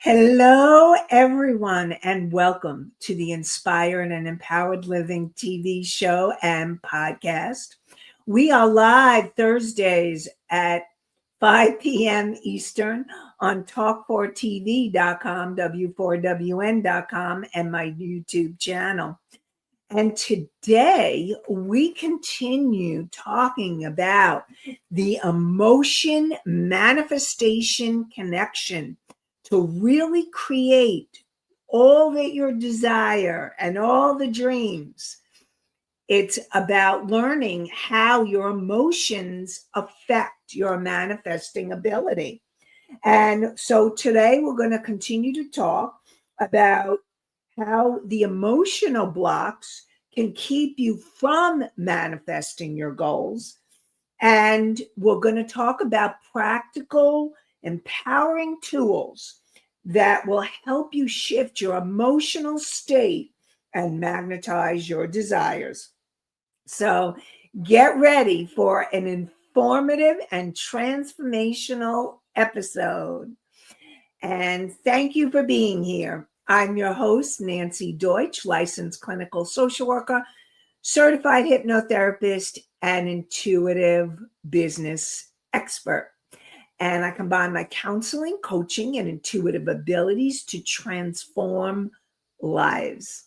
Hello, everyone, and welcome to the Inspired and Empowered Living TV show and podcast. We are live Thursdays at 5 p.m. Eastern on talk4tv.com, w4wn.com, and my YouTube channel. And today we continue talking about the emotion manifestation connection to really create all that your desire and all the dreams. It's about learning how your emotions affect your manifesting ability. And so today we're going to continue to talk about how the emotional blocks can keep you from manifesting your goals. And we're going to talk about practical, empowering tools that will help you shift your emotional state and magnetize your desires. So get ready for an informative and transformational episode. And thank you for being here. I'm your host, Nancy Deutsch, licensed clinical social worker, certified hypnotherapist, and intuitive business expert. And I combine my counseling, coaching, and intuitive abilities to transform lives.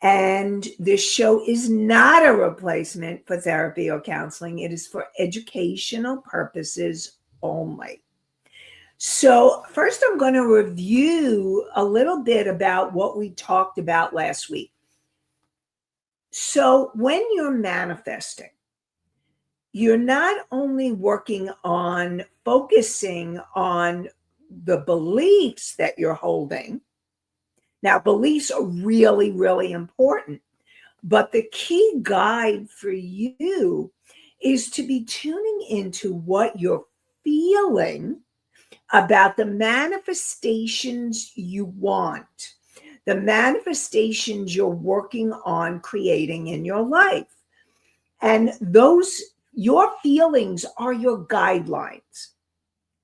And this show is not a replacement for therapy or counseling. It is for educational purposes only. So first, I'm going to review a little bit about what we talked about last week. So when you're manifesting, you're not only working on focusing on the beliefs that you're holding. Now, beliefs are really, really important. But the key guide for you is to be tuning into what you're feeling about the manifestations you want, the manifestations you're working on creating in your life. And your feelings are your guidelines.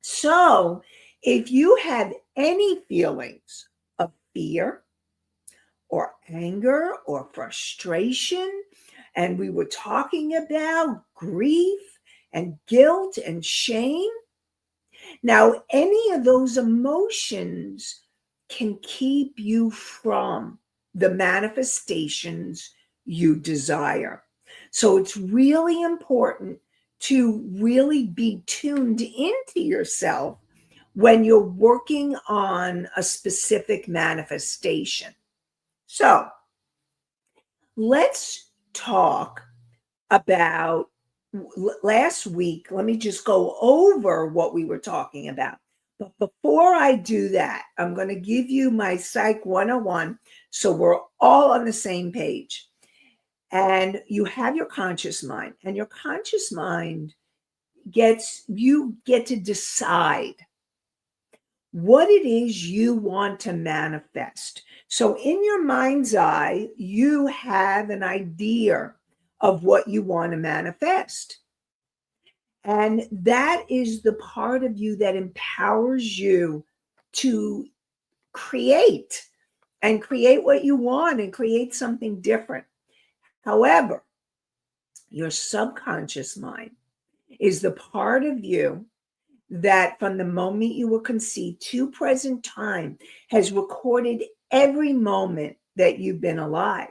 So if you have any feelings of fear or anger or frustration, and we were talking about grief and guilt and shame, now any of those emotions can keep you from the manifestations you desire. So it's really important to really be tuned into yourself when you're working on a specific manifestation. So let's talk about last week. Let me just go over what we were talking about. But before I do that, I'm going to give you my Psych 101 so we're all on the same page. And you have your conscious mind, and your conscious mind you get to decide what it is you want to manifest. So in your mind's eye, you have an idea of what you want to manifest. And that is the part of you that empowers you to create what you want and create something different. However, your subconscious mind is the part of you that from the moment you were conceived to present time has recorded every moment that you've been alive.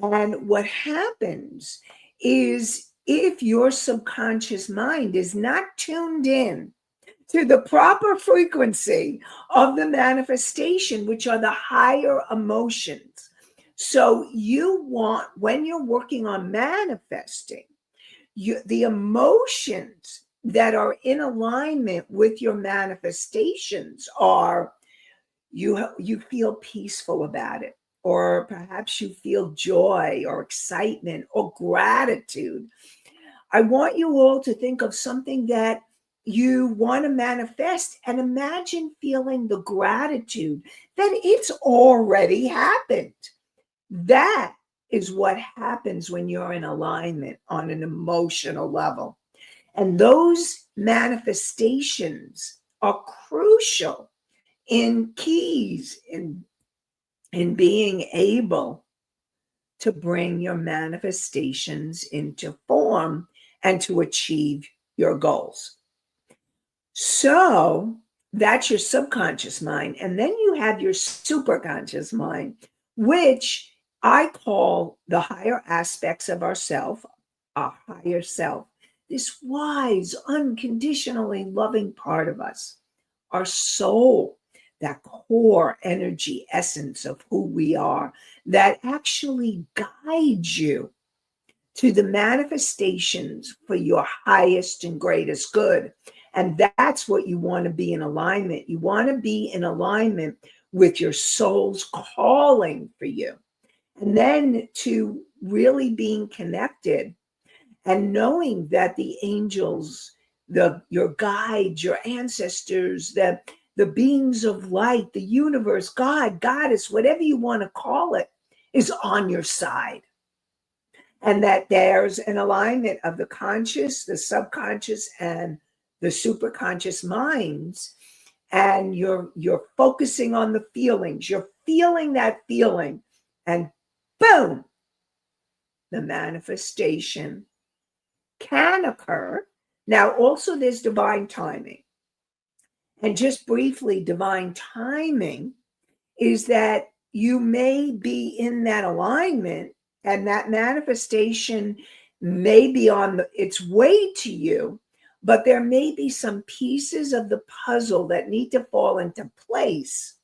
And what happens is if your subconscious mind is not tuned in to the proper frequency of the manifestation, which are the higher emotions. So you want, when you're working on manifesting, the emotions that are in alignment with your manifestations are you feel peaceful about it, or perhaps you feel joy or excitement or gratitude. I want you all to think of something that you want to manifest and imagine feeling the gratitude that it's already happened. That is what happens when you're in alignment on an emotional level. And those manifestations are crucial in keys in being able to bring your manifestations into form and to achieve your goals. So that's your subconscious mind. And then you have your superconscious mind, which I call the higher aspects of ourself, our higher self, this wise, unconditionally loving part of us, our soul, that core energy essence of who we are, that actually guides you to the manifestations for your highest and greatest good. And that's what you want to be in alignment. You want to be in alignment with your soul's calling for you. And then to really being connected and knowing that the angels, your guides, your ancestors, the beings of light, the universe, God, Goddess, whatever you want to call it, is on your side. And that there's an alignment of the conscious, the subconscious, and the superconscious minds. And you're focusing on the feelings. You're feeling that feeling, and boom, the manifestation can occur. Now, also there's divine timing. And just briefly, divine timing is that you may be in that alignment and that manifestation may be on its way to you, but there may be some pieces of the puzzle that need to fall into place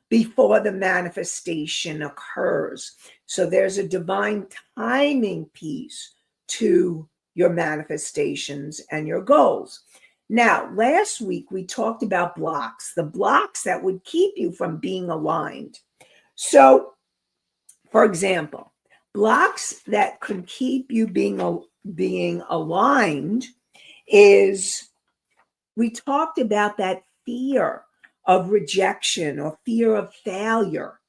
before the manifestation occurs. So there's a divine timing piece to your manifestations and your goals. Now, last week we talked about blocks, the blocks that would keep you from being aligned. So, for example, blocks that could keep you being aligned is, we talked about that fear of rejection or fear of failure,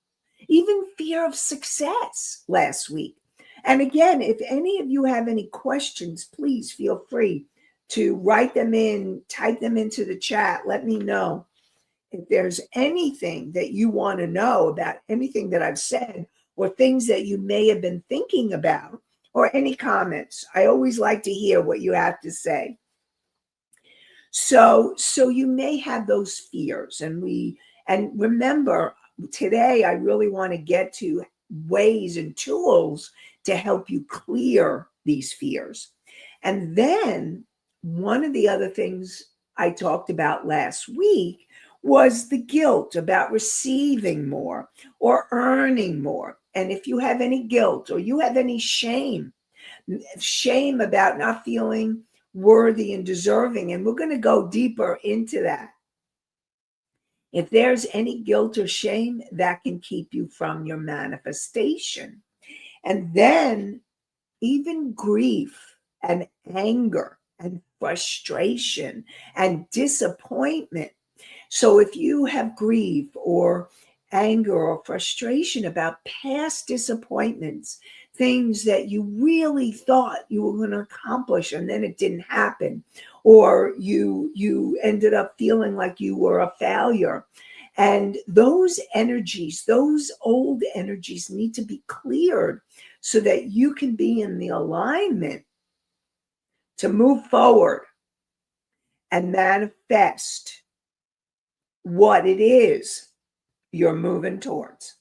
even fear of success last week. And again, if any of you have any questions, please feel free to write them in, type them into the chat. Let me know if there's anything that you want to know about anything that I've said, or things that you may have been thinking about, or any comments. I always like to hear what you have to say. So you may have those fears, and remember, today I really want to get to ways and tools to help you clear these fears. And then one of the other things I talked about last week was the guilt about receiving more or earning more. And if you have any guilt or you have any shame about not feeling worthy and deserving, and we're going to go deeper into that. If there's any guilt or shame, that can keep you from your manifestation. And then even grief and anger and frustration and disappointment. So if you have grief or anger or frustration about past disappointments, things that you really thought you were going to accomplish and then it didn't happen, or you ended up feeling like you were a failure, and those energies, those old energies, need to be cleared so that you can be in the alignment to move forward and manifest what it is you're moving towards.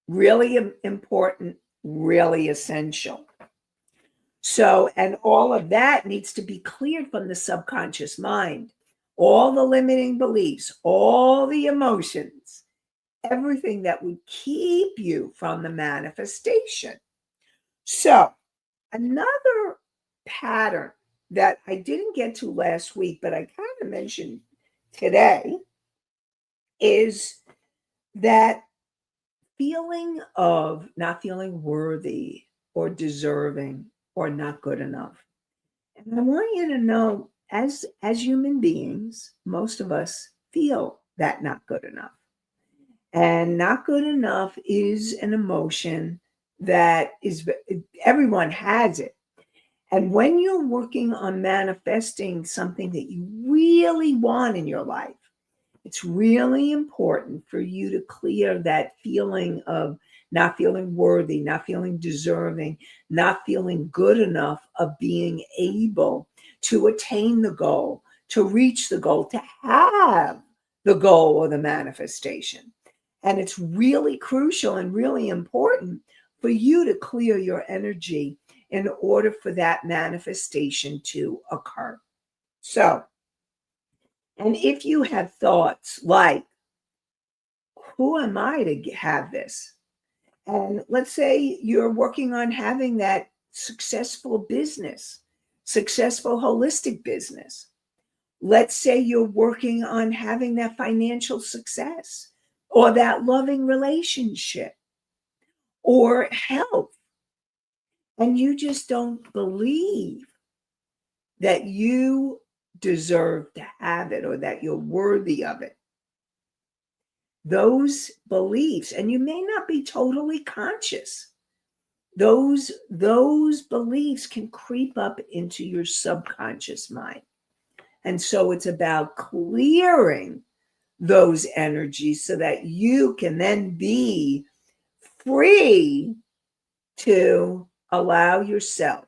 Really important, really essential. So, and all of that needs to be cleared from the subconscious mind. All the limiting beliefs, all the emotions, everything that would keep you from the manifestation. So, another pattern that I didn't get to last week, but I kind of mentioned today, is that feeling of not feeling worthy or deserving or not good enough. And I want you to know, as human beings, most of us feel that not good enough. And not good enough is an emotion that is, everyone has it. And when you're working on manifesting something that you really want in your life, It's really important for you to clear that feeling of not feeling worthy, not feeling deserving, not feeling good enough of being able to attain the goal, to reach the goal, to have the goal or the manifestation. And it's really crucial and really important for you to clear your energy in order for that manifestation to occur. So, and if you have thoughts like, who am I to have this? And let's say you're working on having that successful business, successful holistic business. Let's say you're working on having that financial success or that loving relationship or health, and you just don't believe that you deserve to have it or that you're worthy of it. Those beliefs, and you may not be totally conscious, those beliefs can creep up into your subconscious mind. And so it's about clearing those energies so that you can then be free to allow yourself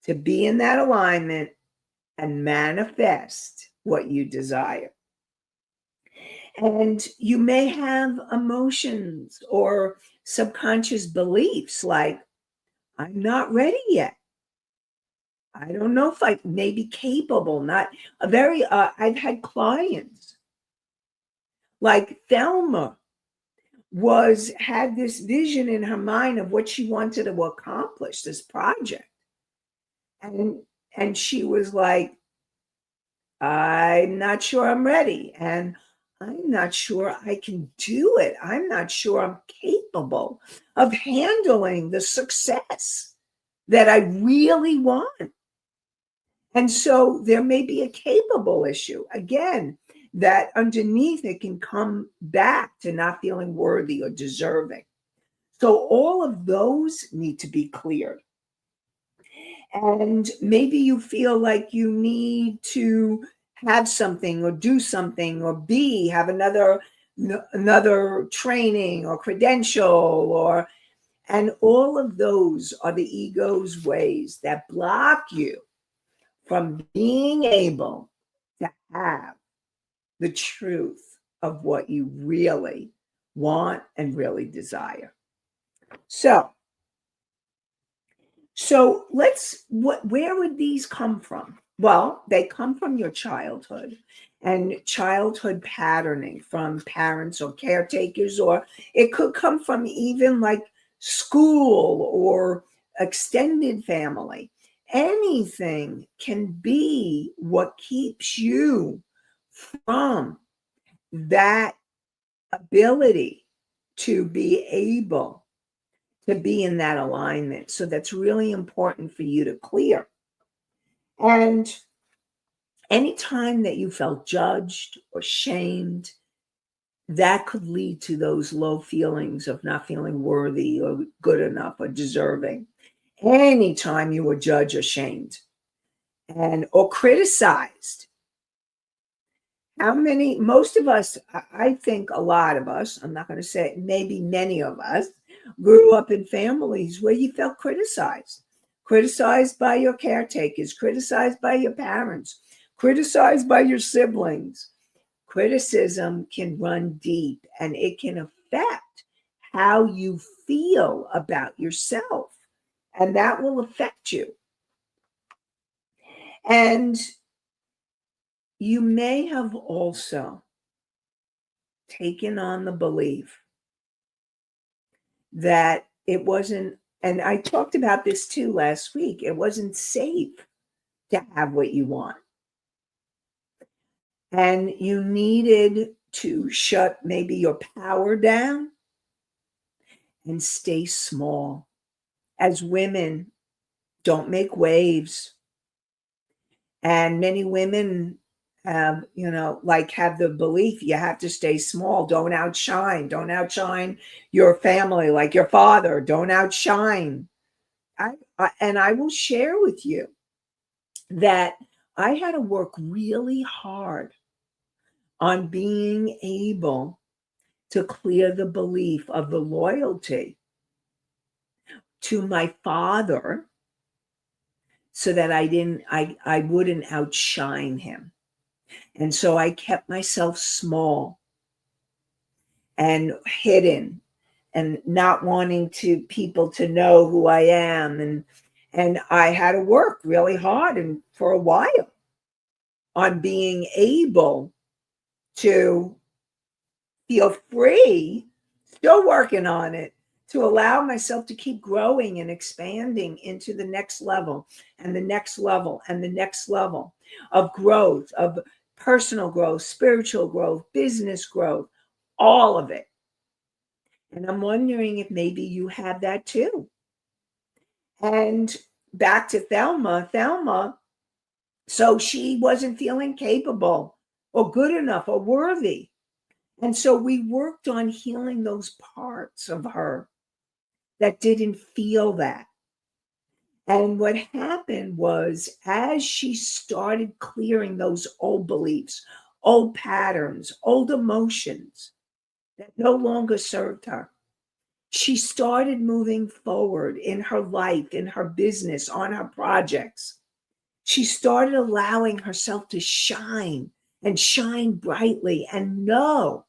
to be in that alignment and manifest what you desire. And you may have emotions or subconscious beliefs like, I'm not ready yet. I don't know if I may be capable, not a very, I've had clients like Thelma had this vision in her mind of what she wanted to accomplish, this project. And she was like, I'm not sure I'm ready. And I'm not sure I can do it. I'm not sure I'm capable of handling the success that I really want. And so there may be a capable issue. Again, that underneath it can come back to not feeling worthy or deserving. So all of those need to be cleared. And maybe you feel like you need to have something or do something or have another training or credential, and all of those are the ego's ways that block you from being able to have the truth of what you really want and really desire. So where would these come from? Well, they come from your childhood and childhood patterning from parents or caretakers, or it could come from even like school or extended family. Anything can be what keeps you from that ability to be able to be in that alignment. So that's really important for you to clear. And anytime that you felt judged or shamed, that could lead to those low feelings of not feeling worthy or good enough or deserving. Anytime you were judged or shamed or criticized, most of us, I think a lot of us, I'm not going to say maybe many of us, grew up in families where you felt criticized by your caretakers, criticized by your parents, criticized by your siblings. Criticism can run deep and it can affect how you feel about yourself, and that will affect you. And you may have also taken on the belief that it wasn't, and I talked about this too last week, it wasn't safe to have what you want. And you needed to shut maybe your power down and stay small. As women, don't make waves. And many women have the belief you have to stay small. Don't outshine your family, like your father. Don't outshine. And I will share with you that I had to work really hard on being able to clear the belief of the loyalty to my father so that I wouldn't outshine him. And so I kept myself small and hidden and not wanting to people to know who I am. And I had to work really hard and for a while on being able to feel free, still working on it, to allow myself to keep growing and expanding into the next level and the next level and the next level of growth, of personal growth, spiritual growth, business growth, all of it. And I'm wondering if maybe you have that too. And back to Thelma, so she wasn't feeling capable or good enough or worthy. And so we worked on healing those parts of her that didn't feel that. And what happened was, as she started clearing those old beliefs, old patterns, old emotions that no longer served her, she started moving forward in her life, in her business, on her projects. She started allowing herself to shine and shine brightly and know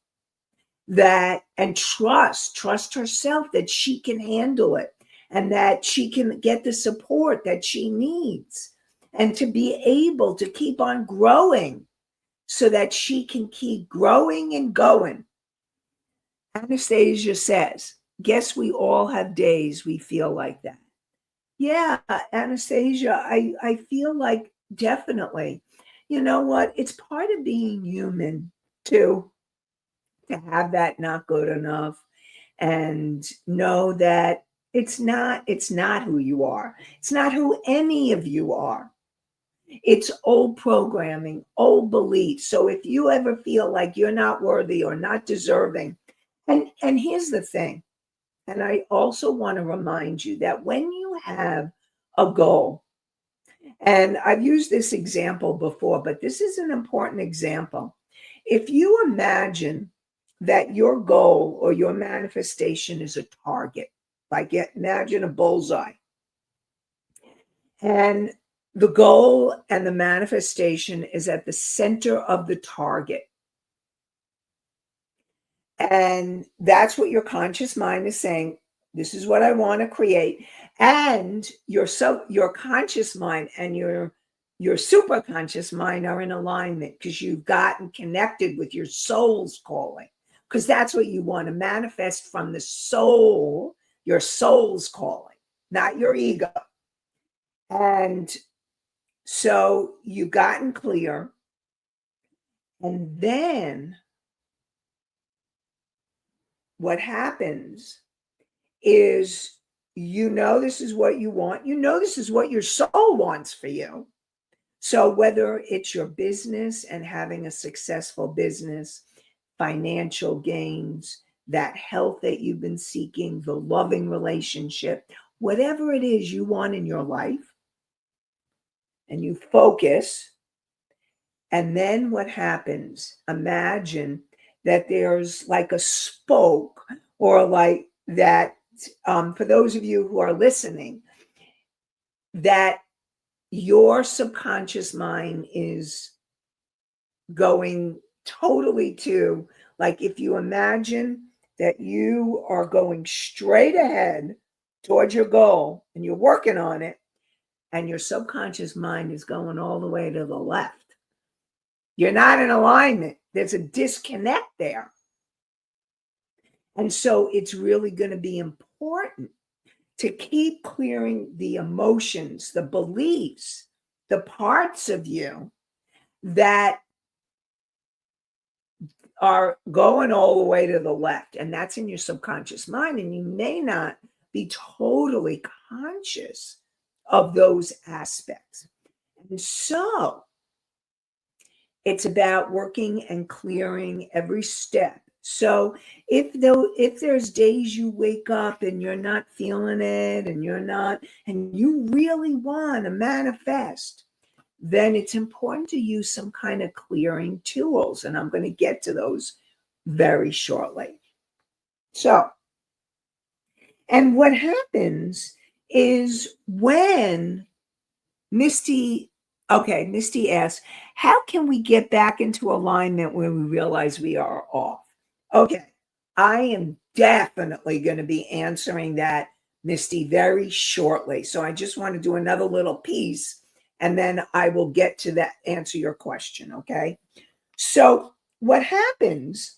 that and trust herself that she can handle it and that she can get the support that she needs and to be able to keep on growing so that she can keep growing and going. Anastasia says, guess we all have days we feel like that. Yeah, Anastasia, I feel like definitely. You know what? It's part of being human too, to have that not good enough and know that it's not who you are. It's not who any of you are. It's old programming, old beliefs. So if you ever feel like you're not worthy or not deserving, and here's the thing, and I also want to remind you that when you have a goal, and I've used this example before, but this is an important example. If you imagine that your goal or your manifestation is a target, like imagine a bullseye, and the goal and the manifestation is at the center of the target. And that's what your conscious mind is saying. This is what I want to create. And your conscious mind and your superconscious mind are in alignment because you've gotten connected with your soul's calling. Because that's what you want to manifest from the soul, your soul's calling, not your ego. And so you've gotten clear. And then what happens is, this is what you want. This is what your soul wants for you. So whether it's your business and having a successful business, financial gains, that health that you've been seeking, the loving relationship, whatever it is you want in your life, and you focus, and then what happens? Imagine that there's like a spoke or like that. For those of you who are listening, that your subconscious mind is going totally to, like, if you imagine that you are going straight ahead towards your goal and you're working on it, and your subconscious mind is going all the way to the left. You're not in alignment. There's a disconnect there. And so it's really going to be important to keep clearing the emotions, the beliefs, the parts of you that are going all the way to the left. And that's in your subconscious mind. And you may not be totally conscious of those aspects. And so it's about working and clearing every step. So if there's days you wake up and you're not feeling it and you really want to manifest, then it's important to use some kind of clearing tools. And I'm going to get to those very shortly. So, and what happens is when Misty asks, how can we get back into alignment when we realize we are off? Okay, I am definitely going to be answering that, Misty, very shortly. So I just want to do another little piece and then I will get to that, answer your question. Okay. So what happens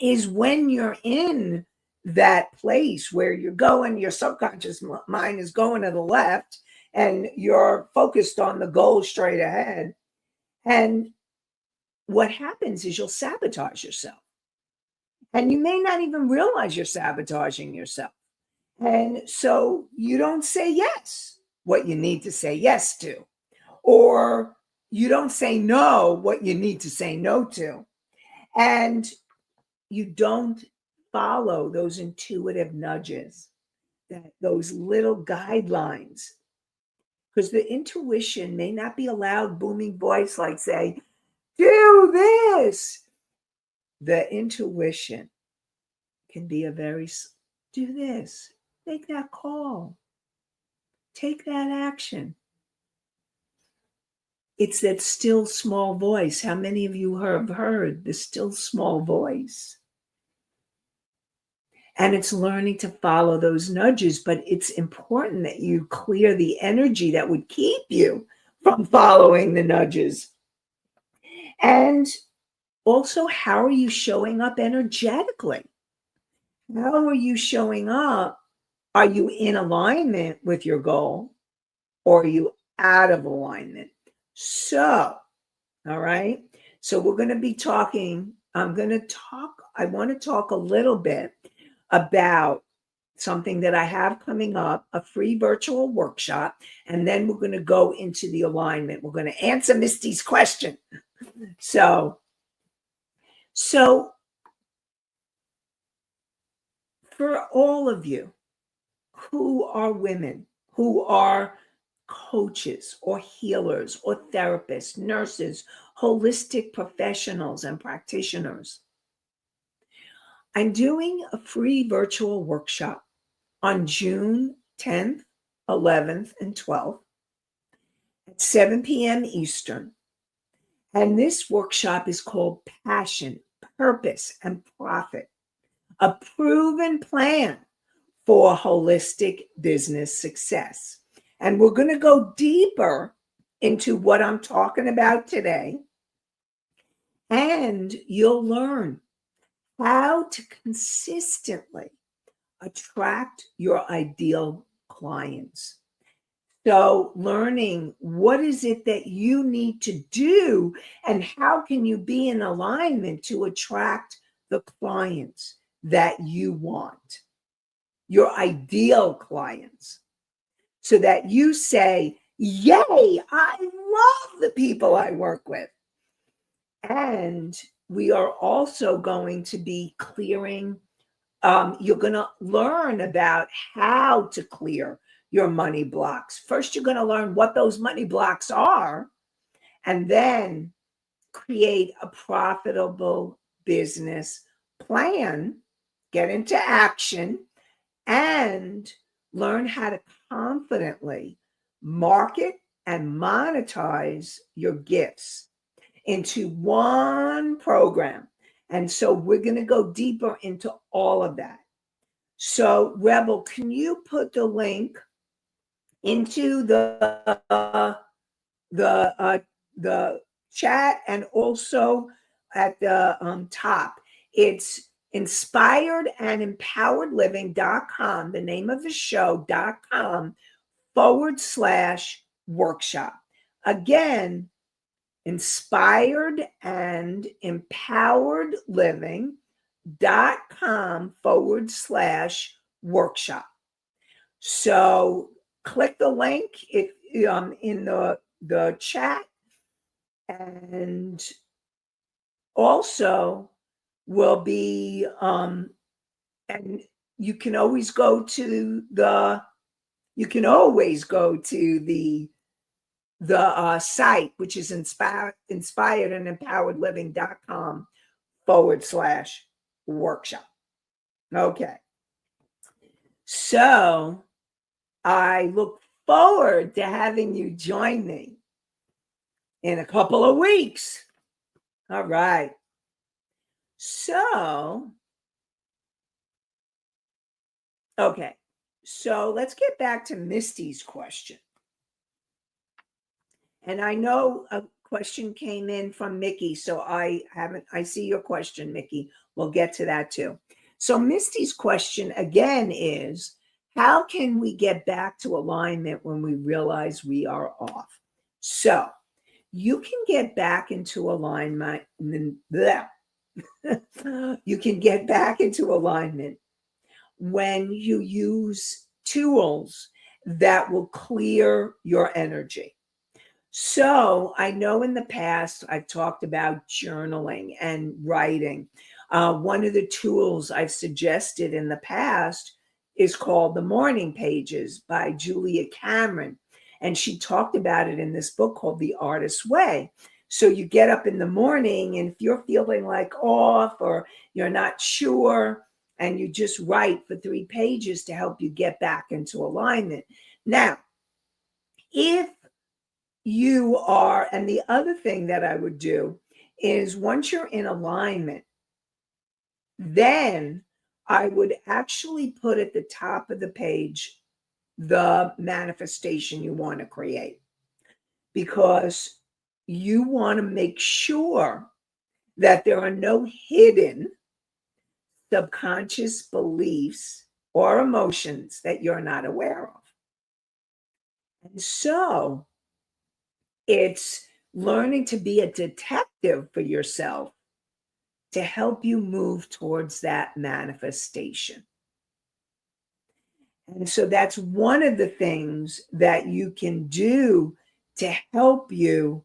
is when you're in that place where you're going, your subconscious mind is going to the left and you're focused on the goal straight ahead. And what happens is you'll sabotage yourself. And you may not even realize you're sabotaging yourself. And so you don't say yes, what you need to say yes to, or you don't say no, what you need to say no to. And you don't follow those intuitive nudges, those little guidelines, because the intuition may not be a loud booming voice like say, do this. The intuition can be a very, do this, make that call, take that action. It's that still small voice. How many of you have heard the still small voice? And it's learning to follow those nudges, but it's important that you clear the energy that would keep you from following the nudges. And also, how are you showing up energetically? How are you showing up? Are you in alignment with your goal or are you out of alignment? So, all right. So we're going to be talking, I want to talk a little bit about something that I have coming up, a free virtual workshop, and then we're going to go into the alignment. We're going to answer Misty's question. So for all of you who are women, who are coaches or healers or therapists, nurses, holistic professionals and practitioners, I'm doing a free virtual workshop on June 10th, 11th, and 12th at 7 p.m. Eastern. And this workshop is called Passion, Purpose, and Profit, a proven plan for holistic business success. And we're going to go deeper into what I'm talking about today. And you'll learn how to consistently attract your ideal clients. So learning what is it that you need to do and how can you be in alignment to attract the clients that you want, your ideal clients, so that you say, yay, I love the people I work with. And we are also going to be clearing, you're going to learn about how to clear your money blocks. First, you're going to learn what those money blocks are, and then create a profitable business plan, get into action, and learn how to confidently market and monetize your gifts into one program. And so we're going to go deeper into all of that. So Rebel, can you put the link into the chat and also at the top? It's inspiredandempoweredliving.com, the name of the show.com /workshop. Again, inspiredandempoweredliving.com /workshop. So click the link in the chat, and also will be and you can always go to the the site, which is inspiredandempoweredliving.com/workshop. Okay. So I look forward to having you join me in a couple of weeks. All right. So, okay. So let's get back to Misty's question. And I know a question came in from Mickey, so I see your question, Mickey. We'll get to that too. So Misty's question again is, how can we get back to alignment when we realize we are off? So you can get back into alignment. You can get back into alignment when you use tools that will clear your energy. So I know in the past I've talked about journaling and writing. One of the tools I've suggested in the past is called The Morning Pages by Julia Cameron. And she talked about it in this book called The Artist's Way. So you get up in the morning, and if you're feeling like off or you're not sure, and you just write for 3 pages to help you get back into alignment. Now, if you are, and the other thing that I would do is once you're in alignment, then I would actually put at the top of the page the manifestation you want to create, because you want to make sure that there are no hidden subconscious beliefs or emotions that you're not aware of. And so it's learning to be a detective for yourself to help you move towards that manifestation. And so that's one of the things that you can do to help you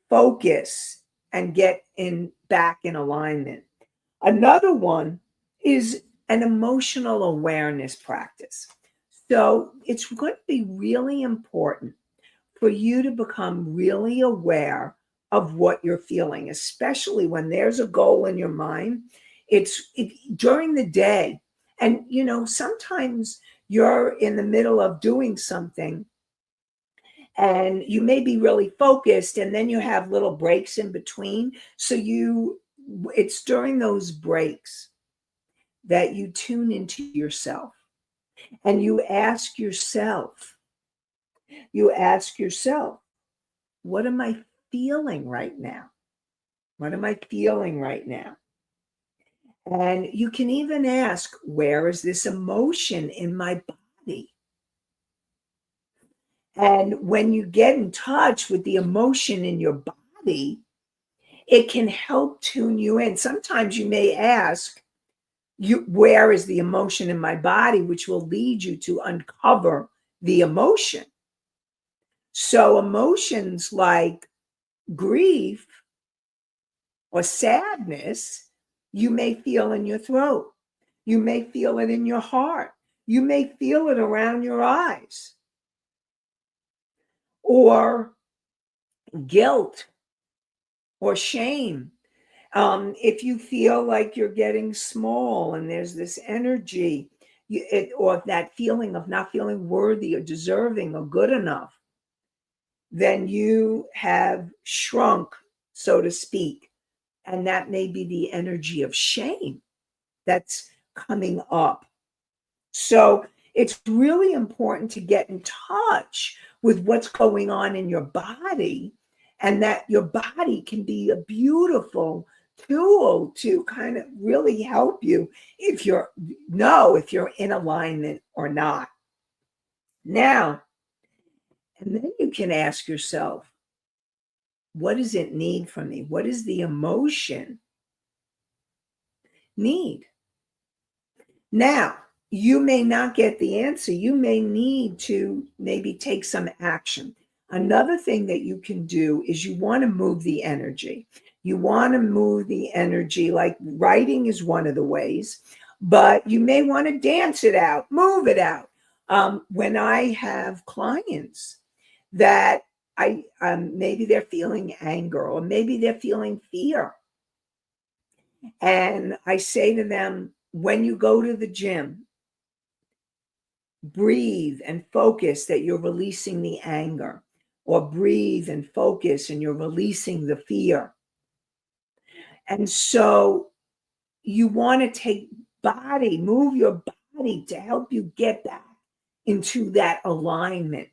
focus and get back in alignment. Another one is an emotional awareness practice. So it's going to be really important for you to become really aware of what you're feeling, especially when there's a goal in your mind. It's during the day. And, sometimes you're in the middle of doing something and you may be really focused, and then you have little breaks in between. So it's during those breaks that you tune into yourself and you ask yourself, what am I feeling right now? What am I feeling right now? And you can even ask, where is this emotion in my body? And when you get in touch with the emotion in your body, it can help tune you in. Sometimes you may ask, where is the emotion in my body, which will lead you to uncover the emotion. So emotions like grief or sadness, you may feel in your throat. You may feel it in your heart. You may feel it around your eyes. Or guilt or shame. If you feel like you're getting small and there's this energy, or that feeling of not feeling worthy or deserving or good enough, then you have shrunk, so to speak. And that may be the energy of shame that's coming up. So it's really important to get in touch with what's going on in your body, and that your body can be a beautiful tool to kind of really help you if you're in alignment or not. Now, and then you can ask yourself, what does it need from me? What does the emotion need? Now, you may not get the answer. You may need to maybe take some action. Another thing that you can do is you want to move the energy. You want to move the energy, like writing is one of the ways, but you may want to dance it out, move it out. When I have clients that maybe they're feeling anger, or maybe they're feeling fear. And I say to them, when you go to the gym, breathe and focus that you're releasing the anger, or breathe and focus and you're releasing the fear. And so you want to move your body to help you get back into that alignment.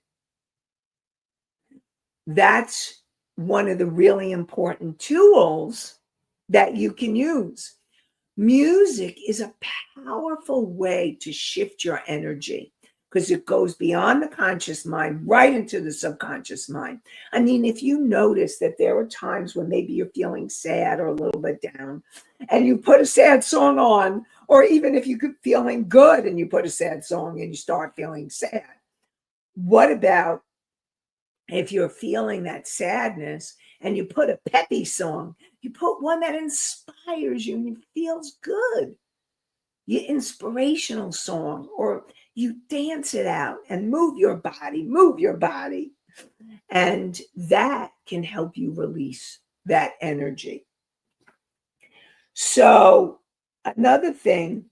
That's one of the really important tools that you can use. Music is a powerful way to shift your energy because it goes beyond the conscious mind right into the subconscious mind. I mean, if you notice that there are times when maybe you're feeling sad or a little bit down and you put a sad song on, or even if you're feeling good and you put a sad song and you start feeling sad, what about if you're feeling that sadness and you put a peppy song, you put one that inspires you and it feels good, your inspirational song, or you dance it out and move your body. And that can help you release that energy. So another thing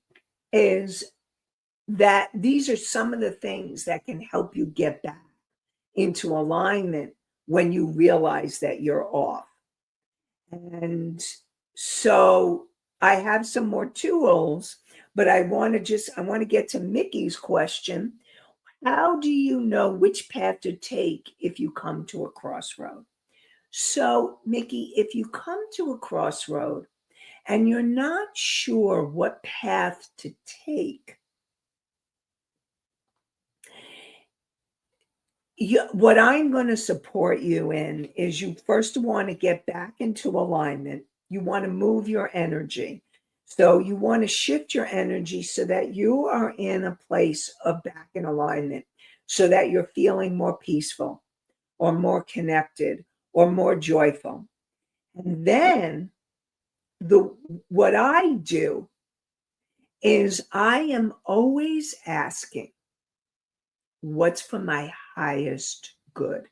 is that these are some of the things that can help you get back into alignment when you realize that you're off. And so I have some more tools, but I want to get to Mickey's question. How do you know which path to take if you come to a crossroad? So, Mickey, if you come to a crossroad and you're not sure what path to take, what I'm going to support you in is you first want to get back into alignment. You want to move your energy. So you want to shift your energy so that you are in a place of back in alignment, so that you're feeling more peaceful or more connected or more joyful. And then what I do is I am always asking, what's for my highest good?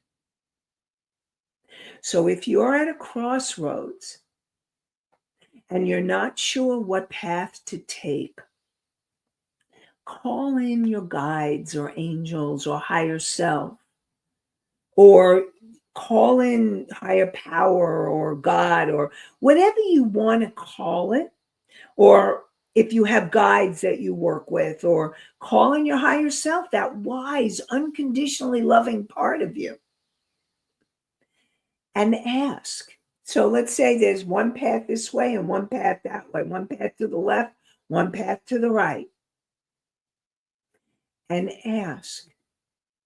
So if you're at a crossroads and you're not sure what path to take, call in your guides or angels or higher self, or call in higher power or God or whatever you want to call it. Or if you have guides that you work with, or call in your higher self, that wise, unconditionally loving part of you, and ask. So let's say there's one path this way and one path that way, one path to the left, one path to the right. And ask,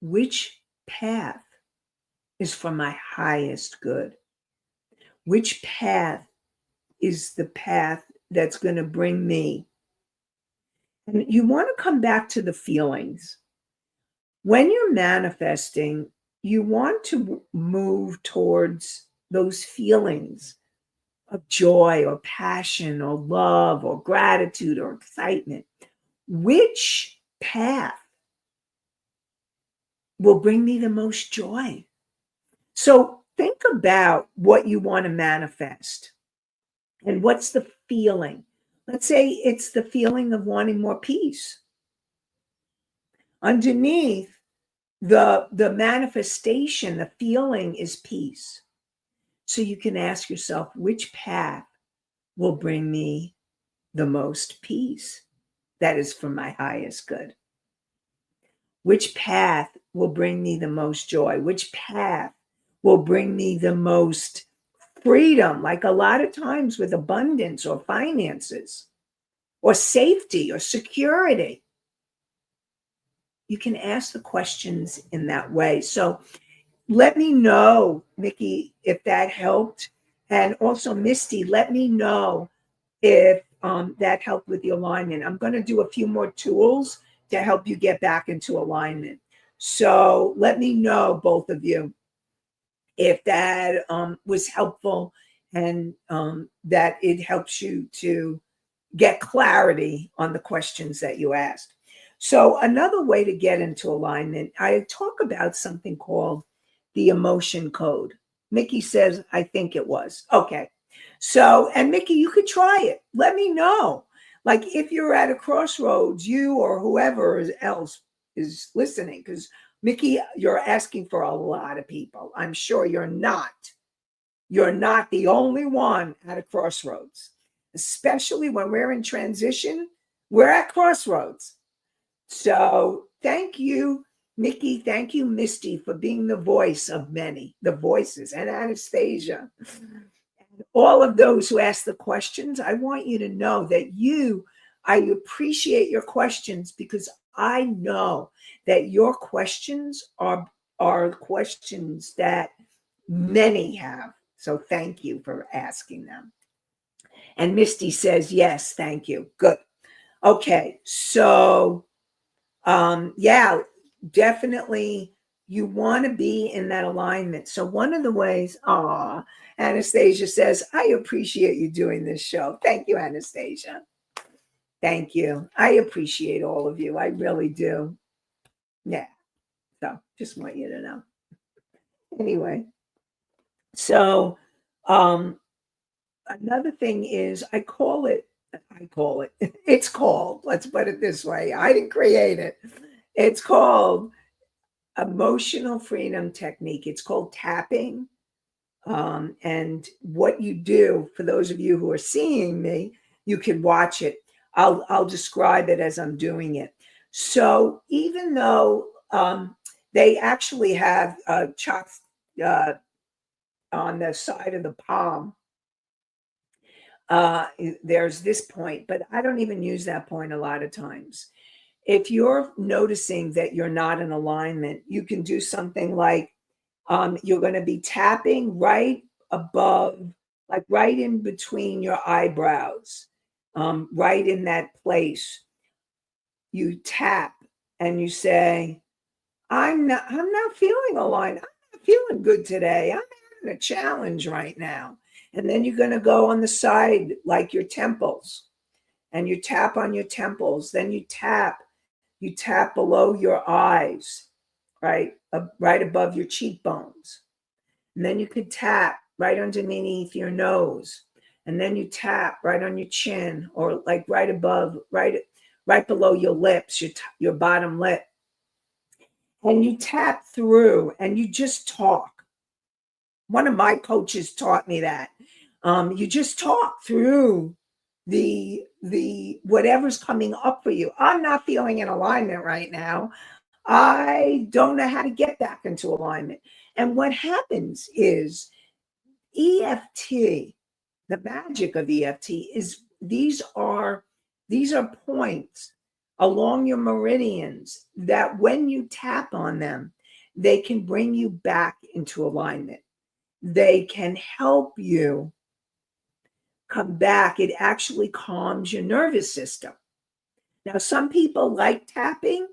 which path is for my highest good? Which path is the path that's going to bring me? And you want to come back to the feelings. When you're manifesting, you want to move towards those feelings of joy or passion or love or gratitude or excitement. Which path will bring me the most joy? So think about what you want to manifest and what's the feeling. Let's say it's the feeling of wanting more peace. Underneath the manifestation, the feeling is peace. So you can ask yourself, which path will bring me the most peace that is for my highest good? Which path will bring me the most joy? Which path will bring me the most freedom? Like a lot of times with abundance or finances or safety or security. You can ask the questions in that way. So let me know, Mickey, if that helped. And also, Misty, let me know if that helped with the alignment. I'm going to do a few more tools to help you get back into alignment. So let me know, both of you, if that was helpful and that it helps you to get clarity on the questions that you asked. So another way to get into alignment, I talk about something called the emotion code? Mickey says, I think it was. Okay. So, and Mickey, you could try it. Let me know. Like if you're at a crossroads, you or whoever else is listening, because Mickey, you're asking for a lot of people. I'm sure you're not. You're not the only one at a crossroads, especially when we're in transition. We're at crossroads. So thank you, Mickey. Thank you, Misty, for being the voice of many, the voices, and Anastasia. All of those who ask the questions, I want you to know that I appreciate your questions because I know that your questions are questions that many have. So thank you for asking them. And Misty says, yes, thank you. Good. Okay. So, yeah, definitely you want to be in that alignment. So one of the ways, Anastasia says, I appreciate you doing this show. Thank you, Anastasia. Thank you. I appreciate all of you. I really do. Yeah. So just want you to know. Anyway, so another thing is it's called, let's put it this way. I didn't create it. It's called emotional freedom technique. It's called tapping. And what you do, for those of you who are seeing me, you can watch it. I'll describe it as I'm doing it. So even though they actually have chops on the side of the palm, there's this point, but I don't even use that point a lot of times. If you're noticing that you're not in alignment, you can do something like you're going to be tapping right above, like right in between your eyebrows, right in that place. You tap and you say, I'm not feeling aligned. I'm not feeling good today. I'm having a challenge right now. And then you're going to go on the side, like your temples, and you tap on your temples. Then you tap below your eyes, right? Right above your cheekbones. And then you could tap right underneath your nose. And then you tap right on your chin, or like right above, right below your lips, your bottom lip. And you tap through and you just talk. One of my coaches taught me that. You just talk through the whatever's coming up for you. I'm not feeling in alignment right now. I don't know how to get back into alignment. And what happens is EFT, the magic of EFT is these are points along your meridians that when you tap on them, they can bring you back into alignment. They can help you come back. It actually calms your nervous system. Now, some people like tapping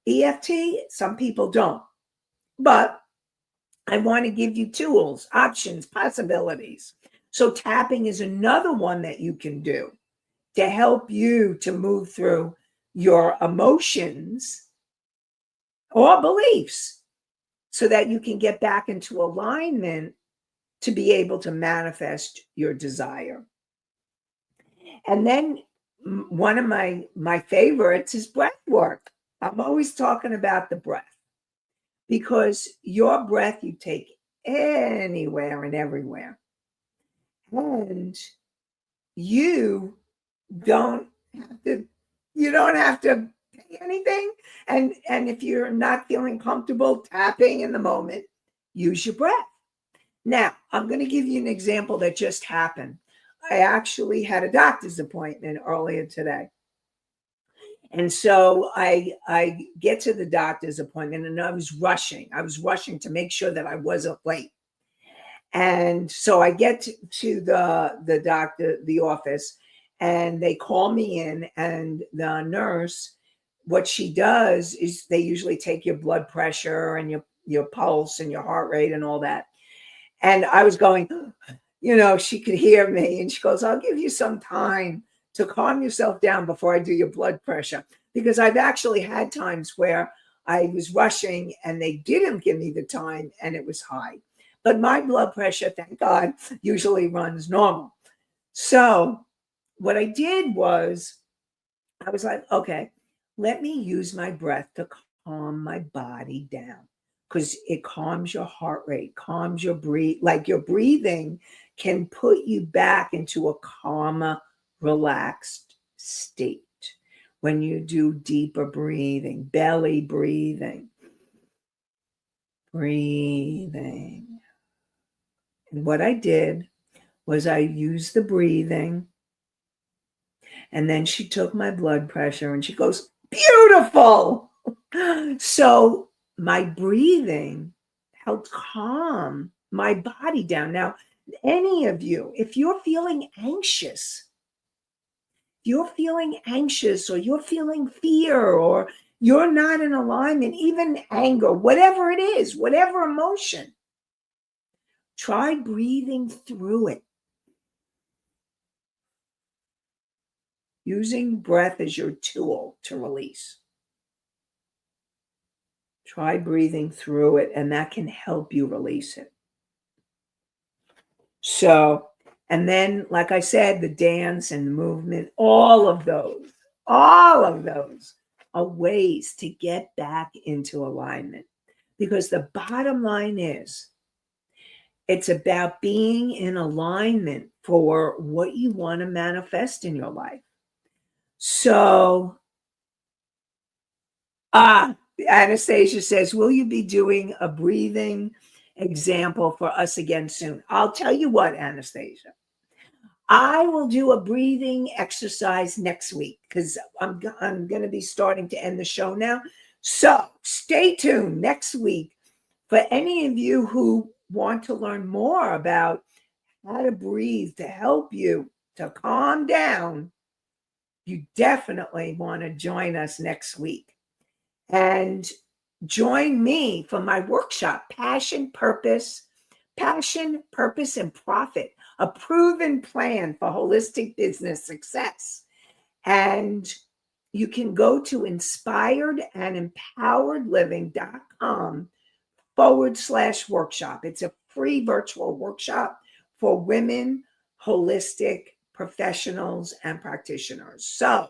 EFT, some people don't. But I want to give you tools, options, possibilities. So tapping is another one that you can do to help you to move through your emotions or beliefs so that you can get back into alignment to be able to manifest your desire. And then one of my favorites is breath work. I'm always talking about the breath because your breath you take anywhere and everywhere. And you don't have to pay anything. And if you're not feeling comfortable tapping in the moment, use your breath. Now, I'm going to give you an example that just happened. I actually had a doctor's appointment earlier today. And so I get to the doctor's appointment and I was rushing. I was rushing to make sure that I wasn't late. And so I get to the doctor, the office, and they call me in, and the nurse, what she does is they usually take your blood pressure and your pulse and your heart rate and all that. And I was going, she could hear me, and she goes, I'll give you some time to calm yourself down before I do your blood pressure. Because I've actually had times where I was rushing and they didn't give me the time and it was high. But my blood pressure, thank God, usually runs normal. So what I did was I was like, okay, let me use my breath to calm my body down because it calms your heart rate, calms your breathe. Like your breathing can put you back into a calmer, relaxed state when you do deeper breathing, belly breathing, breathing. And what I did was I used the breathing. And then she took my blood pressure and she goes, beautiful. So my breathing helped calm my body down. Now, any of you, if you're feeling anxious, or you're feeling fear or you're not in alignment, even anger, whatever it is, whatever emotion, try breathing through it. Using breath as your tool to release. Try breathing through it, and that can help you release it. So, and then, like I said, the dance and the movement, all of those are ways to get back into alignment. Because the bottom line is, it's about being in alignment for what you want to manifest in your life. So, Anastasia says, will you be doing a breathing example for us again soon? I'll tell you what, Anastasia. I will do a breathing exercise next week because I'm going to be starting to end the show now. So stay tuned next week for any of you who want to learn more about how to breathe to help you to calm down. You definitely want to join us next week. And join me for my workshop, Passion, Purpose, and Profit, a proven plan for holistic business success. And you can go to inspiredandempoweredliving.com/workshop. It's a free virtual workshop for women, holistic professionals, and practitioners. So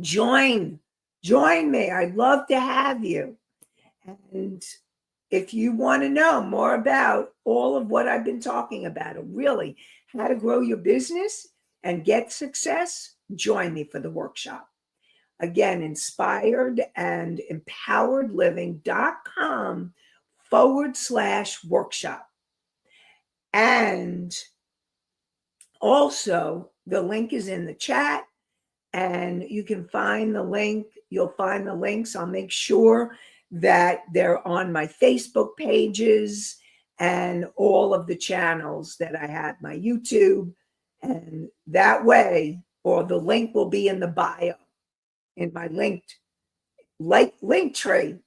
join me. I'd love to have you. And if you want to know more about all of what I've been talking about, or really how to grow your business and get success, join me for the workshop. Again, inspiredandempoweredliving.com/workshop. And also, the link is in the chat. And you can find the link. You'll find the links. I'll make sure that they're on my Facebook pages and all of the channels that I have, my YouTube. And that way, or the link will be in the bio, in my link tree.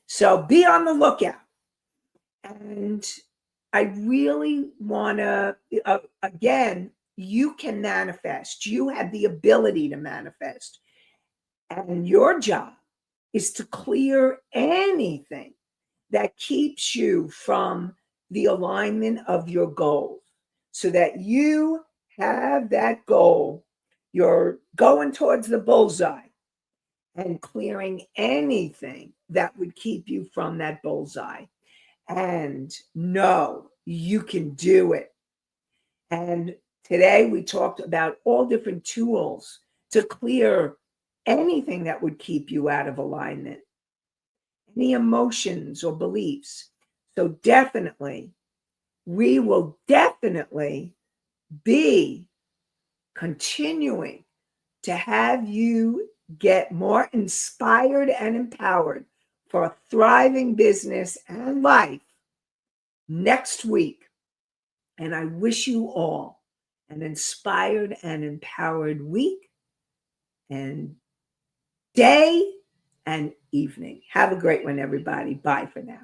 So be on the lookout. And I really want to, again, you can manifest. You have the ability to manifest. And your job is to clear anything that keeps you from the alignment of your goals so that you have that goal. You're going towards the bullseye and clearing anything that would keep you from that bullseye. And no, you can do it. And today we talked about all different tools to clear anything that would keep you out of alignment, any emotions or beliefs. So definitely, we will definitely be continuing to have you get more inspired and empowered for a thriving business and life next week. And I wish you all an inspired and empowered week and day and evening. Have a great one, everybody. Bye for now.